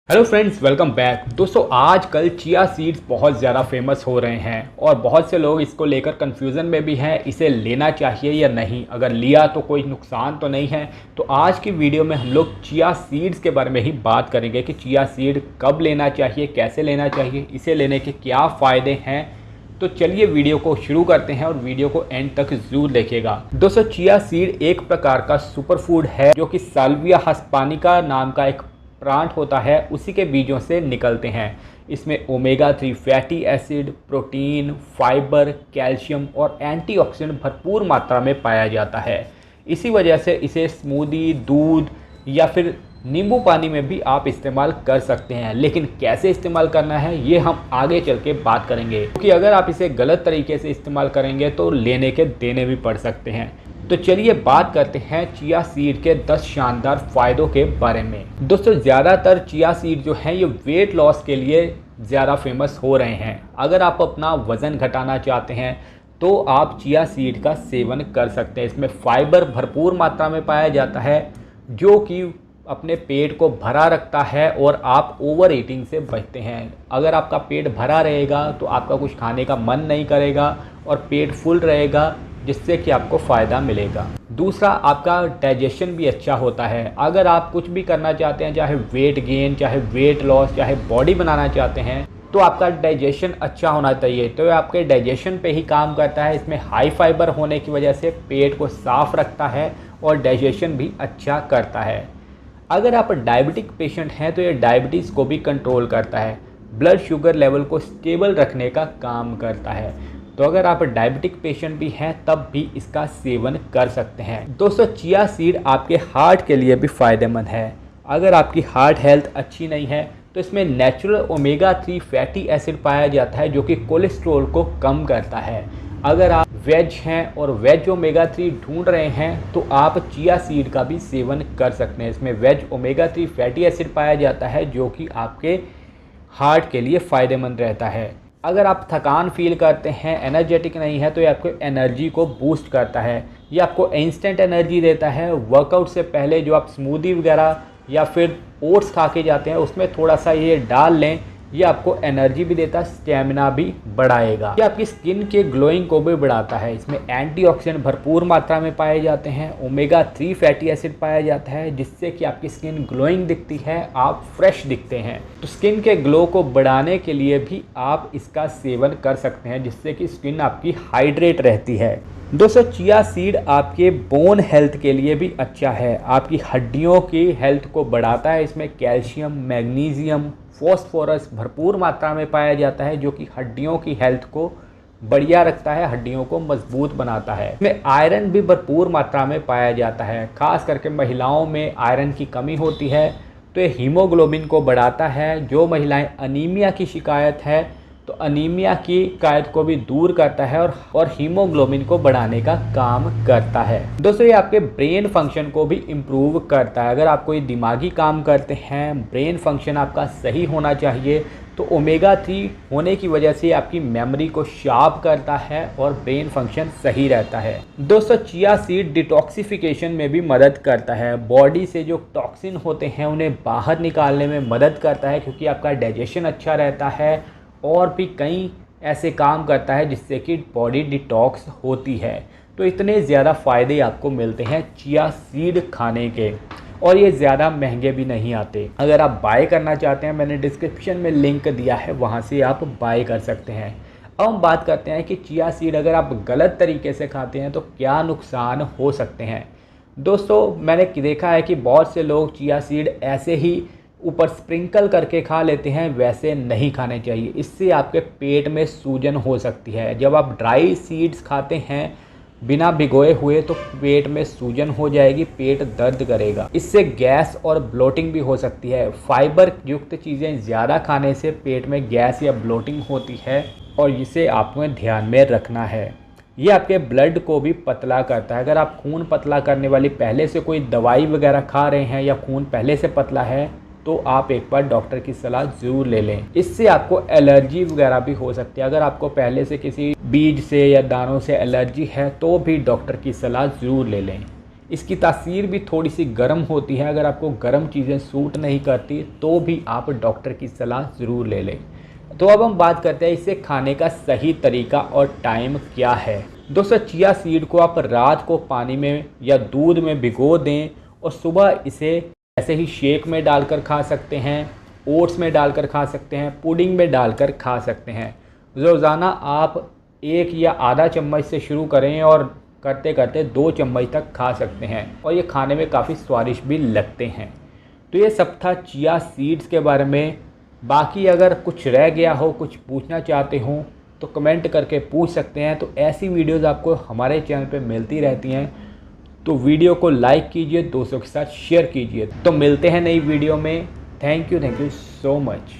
Hello friends, welcome back. दोस्तों, आजकल chia seeds बहुत ज़्यादा फेमस हो रहे हैं और बहुत से लोग इसको लेकर कन्फ्यूज़न में भी हैं, इसे लेना चाहिए या नहीं, अगर लिया तो कोई नुकसान तो नहीं है। तो आज की वीडियो में हम लोग चिया सीड्स के बारे में ही बात करेंगे कि चिया सीड कब लेना चाहिए, कैसे लेना चाहिए, इसे लेने के क्या फ़ायदे हैं। तो चलिए वीडियो को शुरू करते हैं और वीडियो को एंड तक ज़रूर देखिएगा। दोस्तों, चिया सीड एक प्रकार का सुपर फूड है जो कि साल्विया हिस्पैनिका नाम का एक प्लांट होता है, उसी के बीजों से निकलते हैं। इसमें omega 3 fatty acid, protein, fibre, calcium और एंटीऑक्सीडेंट भरपूर मात्रा में पाया जाता है। इसी वजह से इसे स्मूदी, दूध या फिर नींबू पानी में भी आप इस्तेमाल कर सकते हैं। लेकिन कैसे इस्तेमाल करना है ये हम आगे चल के बात करेंगे, क्योंकि अगर आप इसे गलत तरीके से इस्तेमाल करेंगे तो लेने के देने भी पड़ सकते हैं। तो चलिए बात करते हैं चिया सीड के 10 शानदार फ़ायदों के बारे में। दोस्तों, ज़्यादातर चिया सीड जो हैं ये वेट लॉस के लिए ज़्यादा फेमस हो रहे हैं। अगर आप अपना वज़न घटाना चाहते हैं तो आप चिया सीड का सेवन कर सकते हैं। इसमें फाइबर भरपूर मात्रा में पाया जाता है जो कि अपने पेट को भरा रखता है और आप ओवर ईटिंग से बचते हैं। अगर आपका पेट भरा रहेगा तो आपका कुछ खाने का मन नहीं करेगा और पेट फुल रहेगा, जिससे कि आपको फ़ायदा मिलेगा। दूसरा, आपका डाइजेशन भी अच्छा होता है। अगर आप कुछ भी करना चाहते हैं, चाहे वेट गेन, चाहे वेट लॉस, चाहे बॉडी बनाना चाहते हैं, तो आपका डाइजेशन अच्छा होना चाहिए। तो आपके डाइजेशन पे ही काम करता है। इसमें हाई फाइबर होने की वजह से पेट को साफ रखता है और डाइजेशन भी अच्छा करता है। अगर आप डायबिटिक पेशेंट हैं तो ये डायबिटीज़ को भी कंट्रोल करता है, ब्लड शुगर लेवल को स्टेबल रखने का काम करता है। तो अगर आप डायबिटिक पेशेंट भी हैं तब भी इसका सेवन कर सकते हैं। दोस्तों, चिया सीड आपके हार्ट के लिए भी फ़ायदेमंद है। अगर आपकी हार्ट हेल्थ अच्छी नहीं है तो इसमें नेचुरल ओमेगा 3 फैटी एसिड पाया जाता है जो कि कोलेस्ट्रॉल को कम करता है। अगर आप वेज हैं और वेज ओमेगा 3 ढूंढ रहे हैं तो आप चिया सीड का भी सेवन कर सकते हैं। इसमें वेज ओमेगा 3 फैटी एसिड पाया जाता है जो कि आपके हार्ट के लिए फ़ायदेमंद रहता है। अगर आप थकान फील करते हैं, एनर्जेटिक नहीं है, तो ये आपको एनर्जी को बूस्ट करता है। ये आपको इंस्टेंट एनर्जी देता है। वर्कआउट से पहले जो आप स्मूदी वगैरह या फिर ओट्स खा के जाते हैं उसमें थोड़ा सा ये डाल लें, ये आपको एनर्जी भी देता है, स्टेमिना भी बढ़ाएगा। ये आपकी स्किन के ग्लोइंग को भी बढ़ाता है। इसमें एंटीऑक्सीडेंट भरपूर मात्रा में पाए जाते हैं, ओमेगा 3 फैटी एसिड पाया जाता है जिससे कि आपकी स्किन ग्लोइंग दिखती है, आप फ्रेश दिखते हैं। तो स्किन के ग्लो को बढ़ाने के लिए भी आप इसका सेवन कर सकते हैं जिससे कि स्किन आपकी हाइड्रेट रहती है। दोस्तों, चिया सीड आपके बोन हेल्थ के लिए भी अच्छा है, आपकी हड्डियों की हेल्थ को बढ़ाता है। इसमें कैल्शियम, मैग्नीशियम, फॉस्फोरस भरपूर मात्रा में पाया जाता है जो कि हड्डियों की हेल्थ को बढ़िया रखता है, हड्डियों को मजबूत बनाता है। इसमें आयरन भी भरपूर मात्रा में पाया जाता है। खास करके महिलाओं में आयरन की कमी होती है तो ये हीमोग्लोबिन को बढ़ाता है। जो महिलाएं अनीमिया की शिकायत है तो अनीमिया की शिकायत को भी दूर करता है और हीमोग्लोबिन को बढ़ाने का काम करता है। दोस्तों, ये आपके ब्रेन फंक्शन को भी इम्प्रूव करता है। अगर आप कोई दिमागी काम करते हैं, ब्रेन फंक्शन आपका सही होना चाहिए, तो ओमेगा 3 होने की वजह से आपकी मेमोरी को शार्प करता है और ब्रेन फंक्शन सही रहता है। दोस्तों, चिया सीड डिटॉक्सिफिकेशन में भी मदद करता है। बॉडी से जो टॉक्सिन होते हैं उन्हें बाहर निकालने में मदद करता है, क्योंकि आपका डाइजेशन अच्छा रहता है और भी कई ऐसे काम करता है जिससे कि बॉडी डिटॉक्स होती है। तो इतने ज़्यादा फ़ायदे आपको मिलते हैं चिया सीड खाने के, और ये ज़्यादा महंगे भी नहीं आते। अगर आप बाय करना चाहते हैं, मैंने डिस्क्रिप्शन में लिंक दिया है, वहाँ से आप बाय कर सकते हैं। अब हम बात करते हैं कि चिया सीड अगर आप गलत तरीके से खाते हैं तो क्या नुकसान हो सकते हैं। दोस्तों, मैंने देखा है कि बहुत से लोग चिया सीड ऐसे ही ऊपर स्प्रिंकल करके खा लेते हैं, वैसे नहीं खाने चाहिए। इससे आपके पेट में सूजन हो सकती है। जब आप ड्राई सीड्स खाते हैं बिना भिगोए हुए तो पेट में सूजन हो जाएगी, पेट दर्द करेगा। इससे गैस और ब्लोटिंग भी हो सकती है। फाइबर युक्त चीज़ें ज़्यादा खाने से पेट में गैस या ब्लोटिंग होती है और इसे आपको ध्यान में रखना है। ये आपके ब्लड को भी पतला करता है। अगर आप खून पतला करने वाली पहले से कोई दवाई वगैरह खा रहे हैं या खून पहले से पतला है तो आप एक बार डॉक्टर की सलाह ज़रूर ले लें। इससे आपको एलर्जी वगैरह भी हो सकती है। अगर आपको पहले से किसी बीज से या दानों से एलर्जी है तो भी डॉक्टर की सलाह ज़रूर ले लें। इसकी तासीर भी थोड़ी सी गर्म होती है। अगर आपको गर्म चीज़ें सूट नहीं करती तो भी आप डॉक्टर की सलाह ज़रूर ले लें। तो अब हम बात करते हैं इसे खाने का सही तरीका और टाइम क्या है। दोस्तों, चिया सीड को आप रात को पानी में या दूध में भिगो दें और सुबह इसे ऐसे ही शेक में डालकर खा सकते हैं, ओट्स में डालकर खा सकते हैं, पुडिंग में डालकर खा सकते हैं। रोज़ाना आप 1 या आधा चम्मच से शुरू करें और करते करते 2 चम्मच तक खा सकते हैं और ये खाने में काफ़ी स्वादिष्ट भी लगते हैं। तो ये सब था चिया सीड्स के बारे में। बाकी अगर कुछ रह गया हो, कुछ पूछना चाहते हो तो कमेंट करके पूछ सकते हैं। तो ऐसी वीडियोस आपको हमारे चैनल पे मिलती रहती हैं, तो वीडियो को लाइक कीजिए, दोस्तों के साथ शेयर कीजिए। तो मिलते हैं नई वीडियो में। Thank you so much.